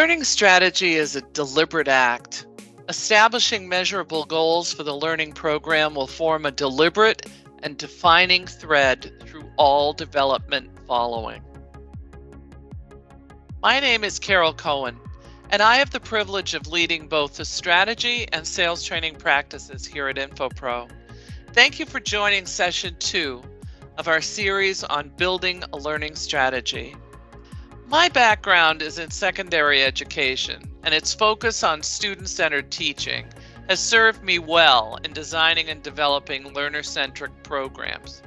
learning strategy is a deliberate act. Establishing measurable goals for the learning program will form a deliberate and defining thread through all development following. My name is Carol Cohen, and I have the privilege of leading both the strategy and sales training practices here at InfoPro. Thank you for joining session 2 of our series on building a learning strategy. My background is in secondary education, and its focus on student-centered teaching has served me well in designing and developing learner-centric programs.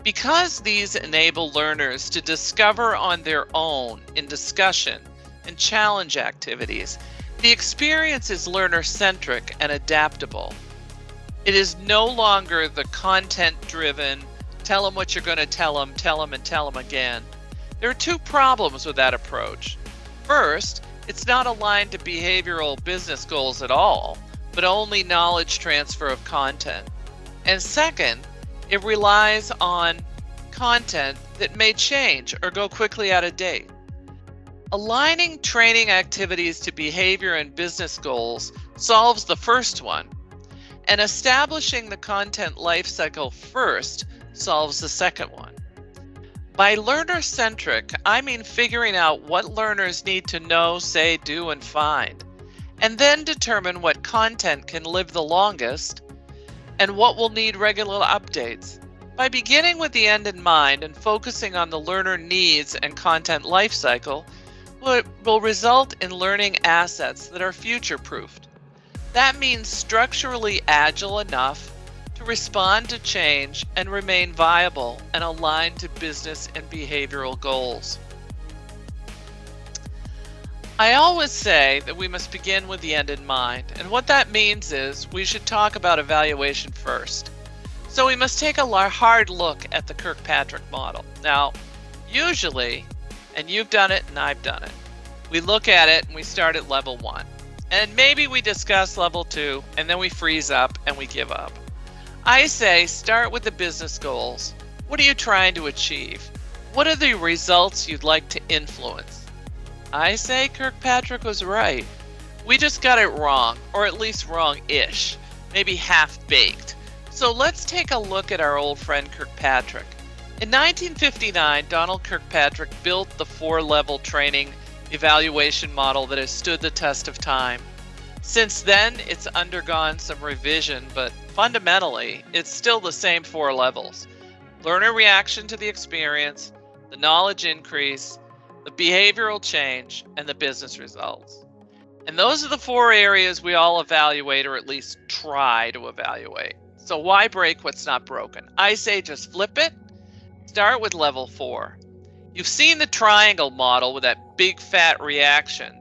Because these enable learners to discover on their own in discussion and challenge activities, the experience is learner-centric and adaptable. It is no longer the content-driven, tell them what you're going to tell them, and tell them again. There are two problems with that approach. First, it's not aligned to behavioral business goals at all, but only knowledge transfer of content. And second, it relies on content that may change or go quickly out of date. Aligning training activities to behavior and business goals solves the first one, and establishing the content lifecycle first solves the second one. By learner-centric, I mean figuring out what learners need to know, say, do, and find, and then determine what content can live the longest and what will need regular updates. By beginning with the end in mind and focusing on the learner needs and content lifecycle, will result in learning assets that are future-proofed. That means structurally agile enough to respond to change and remain viable and aligned to business and behavioral goals. I always say that we must begin with the end in mind, and what that means is we should talk about evaluation first. So we must take a hard look at the Kirkpatrick model. Now, usually, and you've done it and I've done it, we look at it and we start at level 1. And maybe we discuss level 2 and then we freeze up and we give up. I say start with the business goals. What are you trying to achieve? What are the results you'd like to influence? I say Kirkpatrick was right. We just got it wrong, or at least wrong-ish, maybe half-baked. So let's take a look at our old friend Kirkpatrick. In 1959, Donald Kirkpatrick built the 4-level training evaluation model that has stood the test of time. Since then, it's undergone some revision, but fundamentally, it's still the same 4 levels. Learner reaction to the experience, the knowledge increase, the behavioral change, and the business results. And those are the 4 areas we all evaluate, or at least try to evaluate. So why break what's not broken? I say just flip it. Start with level 4. You've seen the triangle model with that big fat reaction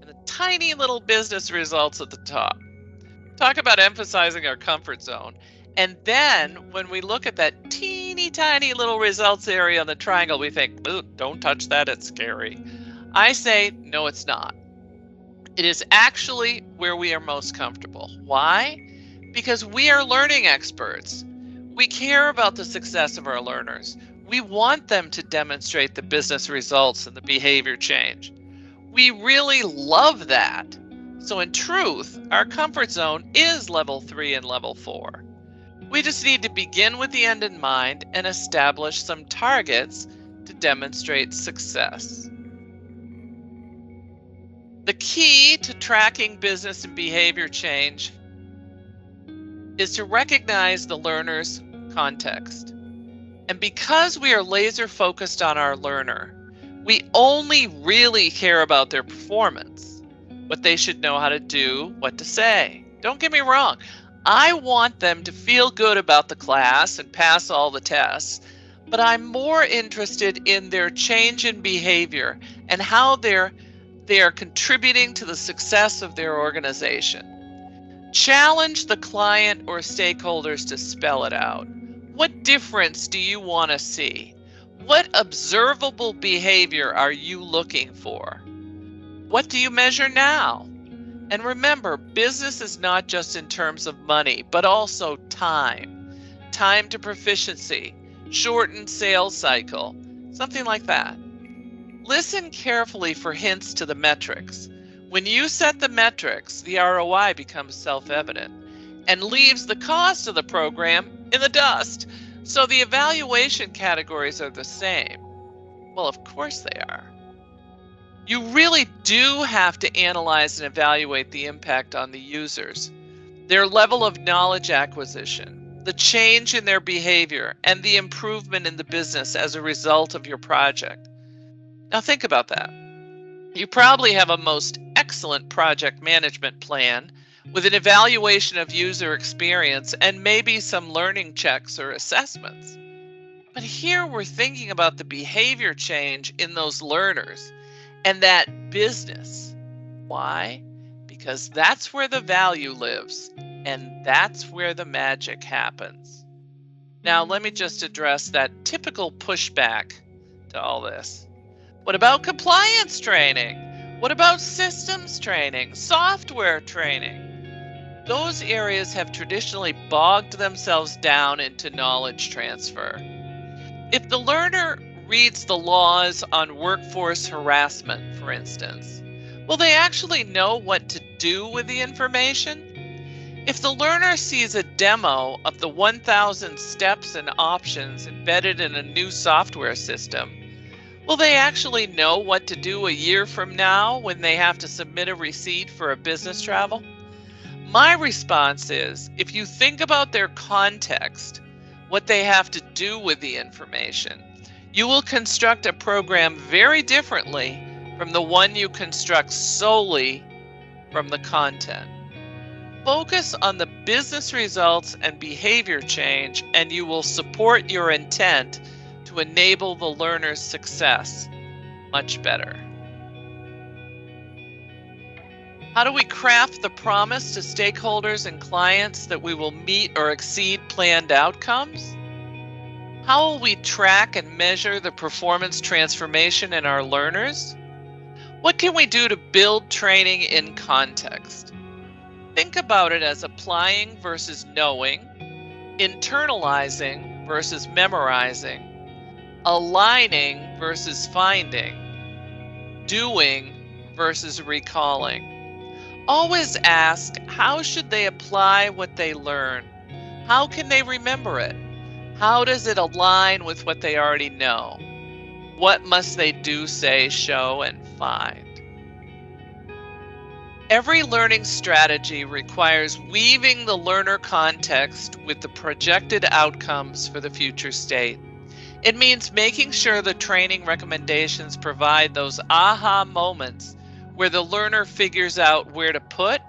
and the tiny little business results at the top. Talk about emphasizing our comfort zone. And then when we look at that teeny tiny little results area on the triangle, we think, ooh, don't touch that, it's scary. I say, no, it's not. It is actually where we are most comfortable. Why? Because we are learning experts. We care about the success of our learners. We want them to demonstrate the business results and the behavior change. We really love that. So in truth, our comfort zone is level 3 and level 4. We just need to begin with the end in mind and establish some targets to demonstrate success. The key to tracking business and behavior change is to recognize the learner's context. And because we are laser focused on our learner, we only really care about their performance, what they should know how to do, what to say. Don't get me wrong. I want them to feel good about the class and pass all the tests, but I'm more interested in their change in behavior and how they are contributing to the success of their organization. Challenge the client or stakeholders to spell it out. What difference do you want to see? What observable behavior are you looking for? What do you measure now? And remember, business is not just in terms of money, but also time. Time to proficiency, shortened sales cycle, something like that. Listen carefully for hints to the metrics. When you set the metrics, the ROI becomes self-evident and leaves the cost of the program in the dust. So the evaluation categories are the same. Well, of course they are. You really do have to analyze and evaluate the impact on the users, their level of knowledge acquisition, the change in their behavior, and the improvement in the business as a result of your project. Now think about that. You probably have a most excellent project management plan with an evaluation of user experience and maybe some learning checks or assessments. But here we're thinking about the behavior change in those learners and that business. Why? Because that's where the value lives and that's where the magic happens. Now, let me just address that typical pushback to all this. What about compliance training? What about systems training, software training? Those areas have traditionally bogged themselves down into knowledge transfer. If the learner reads the laws on workforce harassment, for instance, will they actually know what to do with the information? If the learner sees a demo of the 1,000 steps and options embedded in a new software system, will they actually know what to do a year from now when they have to submit a receipt for a business travel? My response is, if you think about their context, what they have to do with the information, you will construct a program very differently from the one you construct solely from the content. Focus on the business results and behavior change, and you will support your intent to enable the learner's success much better. How do we craft the promise to stakeholders and clients that we will meet or exceed planned outcomes? How will we track and measure the performance transformation in our learners? What can we do to build training in context? Think about it as applying versus knowing, internalizing versus memorizing, aligning versus finding, doing versus recalling. Always ask, how should they apply what they learn? How can they remember it? How does it align with what they already know? What must they do, say, show, and find? Every learning strategy requires weaving the learner context with the projected outcomes for the future state. It means making sure the training recommendations provide those aha moments where the learner figures out where to put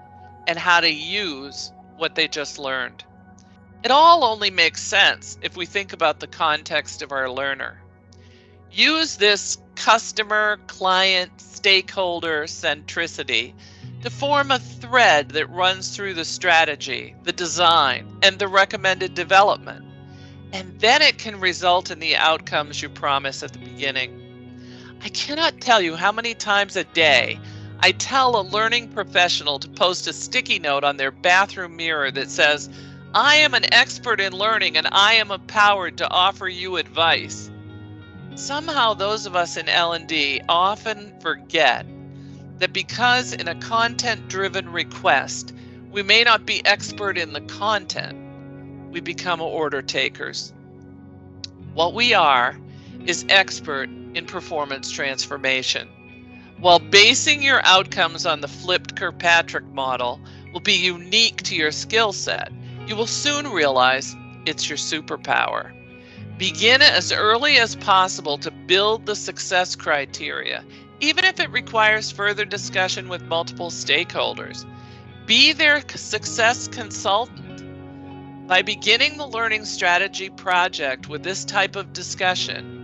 and how to use what they just learned. It all only makes sense if we think about the context of our learner. Use this customer, client, stakeholder centricity to form a thread that runs through the strategy, the design, and the recommended development. And then it can result in the outcomes you promise at the beginning. I cannot tell you how many times a day I tell a learning professional to post a sticky note on their bathroom mirror that says, "I am an expert in learning and I am empowered to offer you advice." Somehow those of us in L&D often forget that because in a content-driven request, we may not be expert in the content, we become order takers. What we are is expert in performance transformation. While basing your outcomes on the flipped Kirkpatrick model will be unique to your skill set, you will soon realize it's your superpower. Begin as early as possible to build the success criteria, even if it requires further discussion with multiple stakeholders. Be their success consultant. By beginning the learning strategy project with this type of discussion,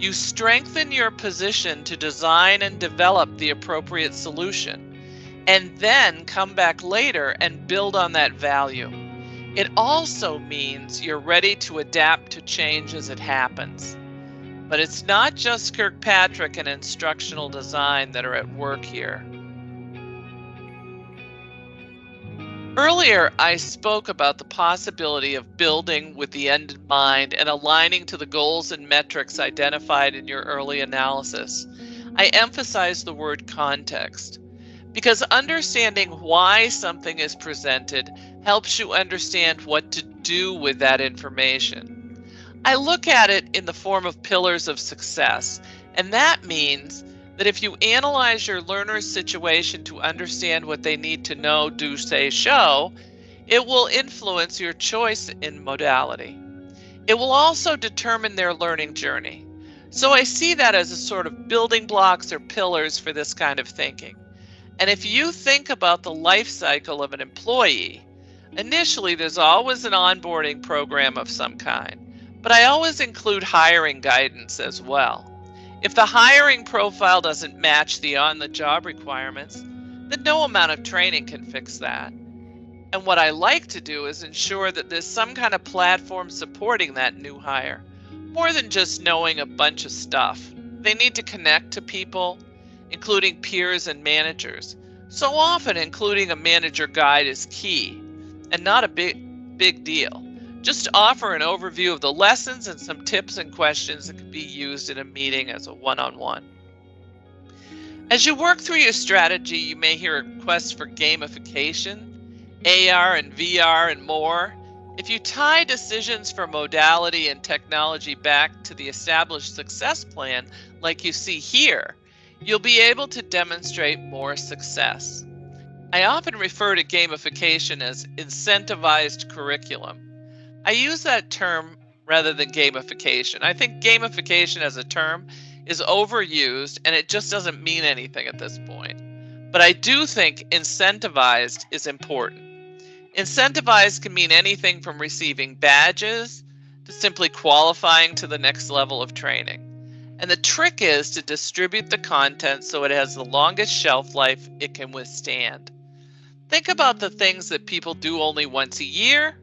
you strengthen your position to design and develop the appropriate solution, and then come back later and build on that value. It also means you're ready to adapt to change as it happens. But it's not just Kirkpatrick and instructional design that are at work here. Earlier, I spoke about the possibility of building with the end in mind and aligning to the goals and metrics identified in your early analysis. I emphasized the word context. because understanding why something is presented helps you understand what to do with that information. I look at it in the form of pillars of success, and that means that if you analyze your learner's situation to understand what they need to know, do, say, show, it will influence your choice in modality. It will also determine their learning journey. So I see that as a sort of building blocks or pillars for this kind of thinking. And if you think about the life cycle of an employee, initially there's always an onboarding program of some kind, but I always include hiring guidance as well. If the hiring profile doesn't match the on-the-job requirements, then no amount of training can fix that. And what I like to do is ensure that there's some kind of platform supporting that new hire, more than just knowing a bunch of stuff. They need to connect to people, including peers and managers. So often including a manager guide is key, and not a big deal. Just offer an overview of the lessons and some tips and questions that can be used in a meeting as a one-on-one. As you work through your strategy, you may hear requests for gamification, AR and VR and more. If you tie decisions for modality and technology back to the established success plan, like you see here, you'll be able to demonstrate more success. I often refer to gamification as incentivized curriculum. I use that term rather than gamification. I think gamification as a term is overused and it just doesn't mean anything at this point. But I do think incentivized is important. Incentivized can mean anything from receiving badges to simply qualifying to the next level of training. And the trick is to distribute the content so it has the longest shelf life it can withstand. Think about the things that people do only once a year.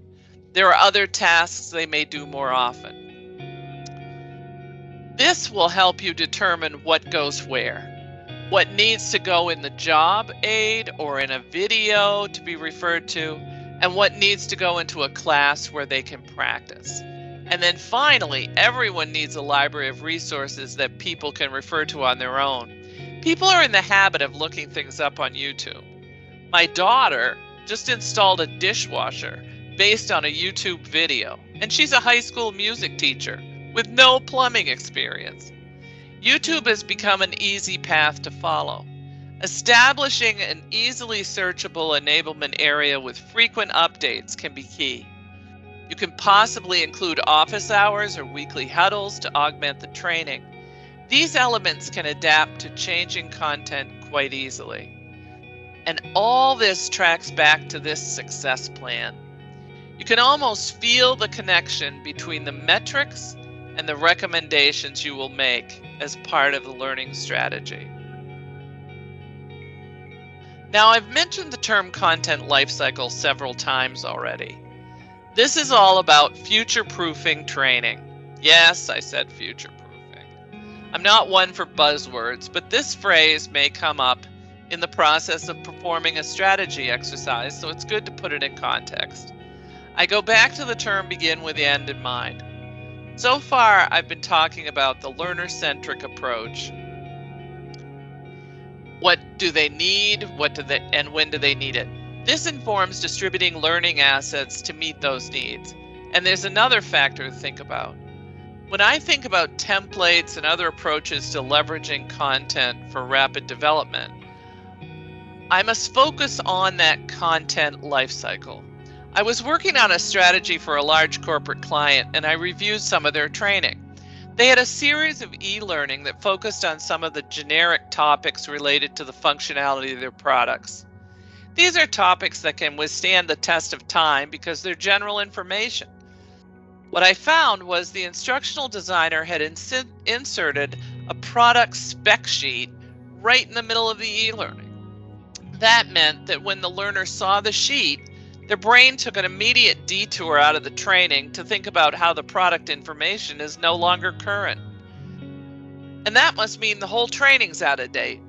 There are other tasks they may do more often. This will help you determine what goes where, what needs to go in the job aid or in a video to be referred to, and what needs to go into a class where they can practice. And then finally, everyone needs a library of resources that people can refer to on their own. People are in the habit of looking things up on YouTube. My daughter just installed a dishwasher based on a YouTube video, and she's a high school music teacher with no plumbing experience. YouTube has become an easy path to follow. Establishing an easily searchable enablement area with frequent updates can be key. You can possibly include office hours or weekly huddles to augment the training. These elements can adapt to changing content quite easily. And all this tracks back to this success plan. You can almost feel the connection between the metrics and the recommendations you will make as part of the learning strategy. Now, I've mentioned the term content lifecycle several times already. This is all about future-proofing training. Yes, I said future-proofing. I'm not one for buzzwords, but this phrase may come up in the process of performing a strategy exercise, so it's good to put it in context. I go back to the term begin with the end in mind. So far, I've been talking about the learner-centric approach. What do they need? And when do they need it? This informs distributing learning assets to meet those needs. And there's another factor to think about. When I think about templates and other approaches to leveraging content for rapid development, I must focus on that content lifecycle. I was working on a strategy for a large corporate client, and I reviewed some of their training. They had a series of e-learning that focused on some of the generic topics related to the functionality of their products. These are topics that can withstand the test of time because they're general information. What I found was the instructional designer had inserted a product spec sheet right in the middle of the e-learning. That meant that when the learner saw the sheet, their brain took an immediate detour out of the training to think about how the product information is no longer current. And that must mean the whole training's out of date.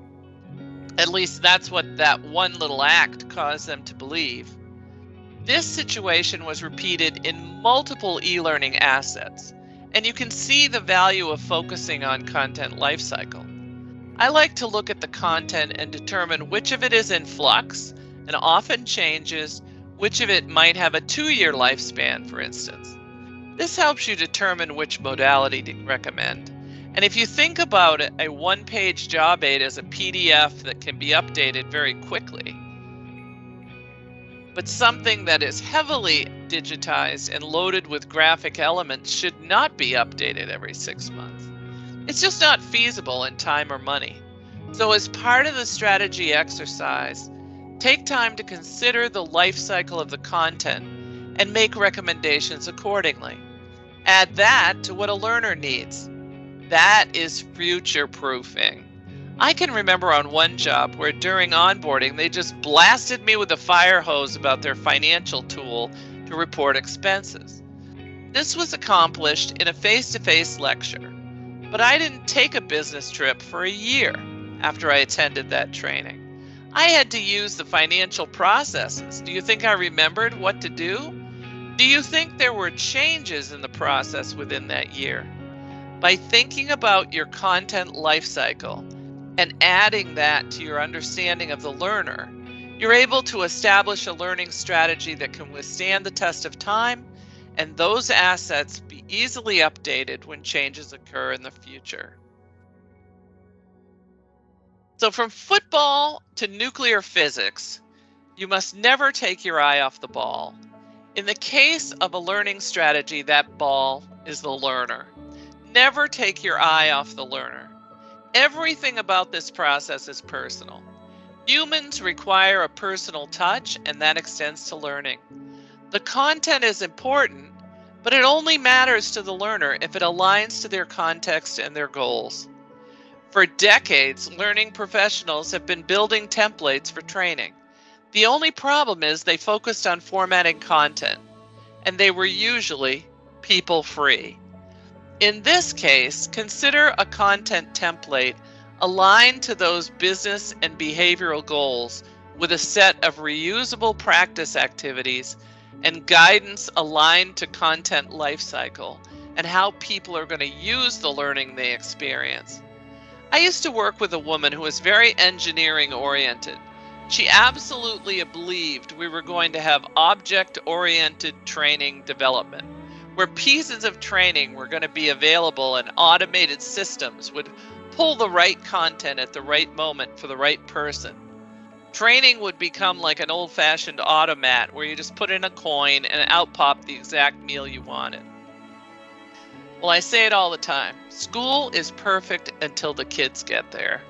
At least that's what that one little act caused them to believe. This situation was repeated in multiple e-learning assets, and you can see the value of focusing on content lifecycle. I like to look at the content and determine which of it is in flux and often changes, which of it might have a 2-year lifespan, for instance. This helps you determine which modality to recommend. And if you think about it, a one-page job aid as a PDF that can be updated very quickly, but something that is heavily digitized and loaded with graphic elements should not be updated every 6 months. It's just not feasible in time or money. So as part of the strategy exercise, take time to consider the life cycle of the content and make recommendations accordingly. Add that to what a learner needs. That is future-proofing. I can remember on one job where during onboarding they just blasted me with a fire hose about their financial tool to report expenses. This was accomplished in a face-to-face lecture, but I didn't take a business trip for a year after I attended that training. I had to use the financial processes. Do you think I remembered what to do? Do you think there were changes in the process within that year? By thinking about your content lifecycle and adding that to your understanding of the learner, you're able to establish a learning strategy that can withstand the test of time, and those assets be easily updated when changes occur in the future. So from football to nuclear physics, you must never take your eye off the ball. In the case of a learning strategy, that ball is the learner. Never take your eye off the learner. Everything about this process is personal. Humans require a personal touch, and that extends to learning. The content is important, but it only matters to the learner if it aligns to their context and their goals. For decades, learning professionals have been building templates for training. The only problem is they focused on formatting content, and they were usually people-free. In this case, consider a content template aligned to those business and behavioral goals with a set of reusable practice activities and guidance aligned to content lifecycle and how people are going to use the learning they experience. I used to work with a woman who was very engineering oriented. She absolutely believed we were going to have object-oriented training development, where pieces of training were going to be available and automated systems would pull the right content at the right moment for the right person. Training would become like an old-fashioned automat where you just put in a coin and out popped the exact meal you wanted. Well, I say it all the time. School is perfect until the kids get there.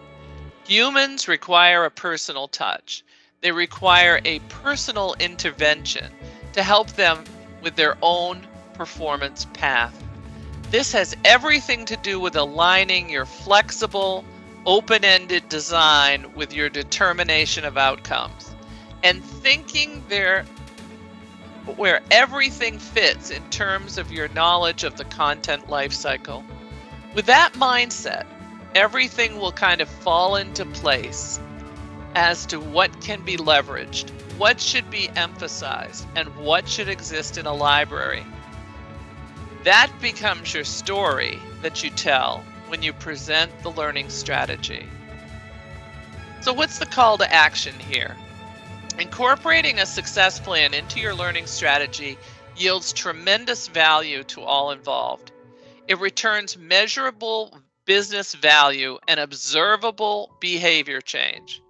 Humans require a personal touch. They require a personal intervention to help them with their own performance path. This has everything to do with aligning your flexible, open-ended design with your determination of outcomes and thinking where everything fits in terms of your knowledge of the content lifecycle. With that mindset, everything will kind of fall into place as to what can be leveraged, what should be emphasized, and what should exist in a library. That becomes your story that you tell when you present the learning strategy. So what's the call to action here? Incorporating a success plan into your learning strategy yields tremendous value to all involved. It returns measurable business value and observable behavior change.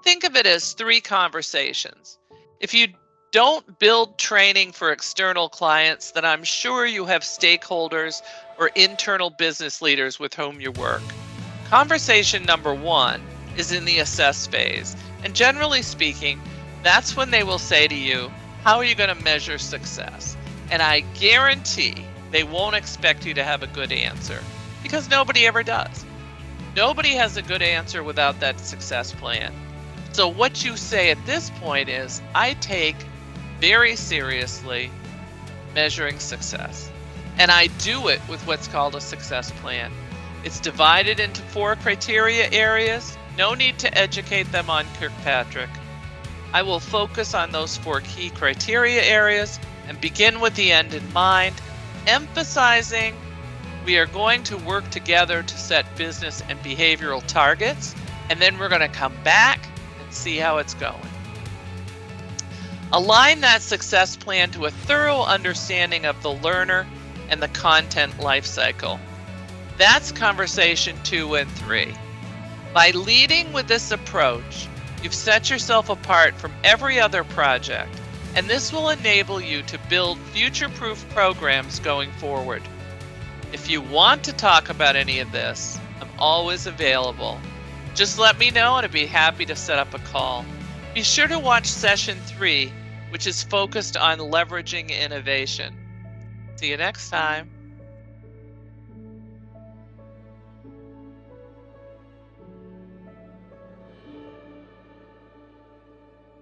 Think of it as 3 conversations. If you don't build training for external clients, then I'm sure you have stakeholders or internal business leaders with whom you work. Conversation number 1 is in the assess phase, and generally speaking, that's when they will say to you, how are you going to measure success? And I guarantee they won't expect you to have a good answer, because nobody ever does. Nobody has a good answer without that success plan. So what you say at this point is, I take very seriously measuring success. And I do it with what's called a success plan. It's divided into 4 criteria areas. No need to educate them on Kirkpatrick. I will focus on those 4 key criteria areas and begin with the end in mind, emphasizing We are going to work together to set business and behavioral targets, and then we're going to come back and see how it's going. Align that success plan to a thorough understanding of the learner and the content lifecycle. That's conversation 2 and 3. By leading with this approach, you've set yourself apart from every other project, and this will enable you to build future-proof programs going forward. If you want to talk about any of this, I'm always available. Just let me know and I'd be happy to set up a call. Be sure to watch session 3, which is focused on leveraging innovation. See you next time.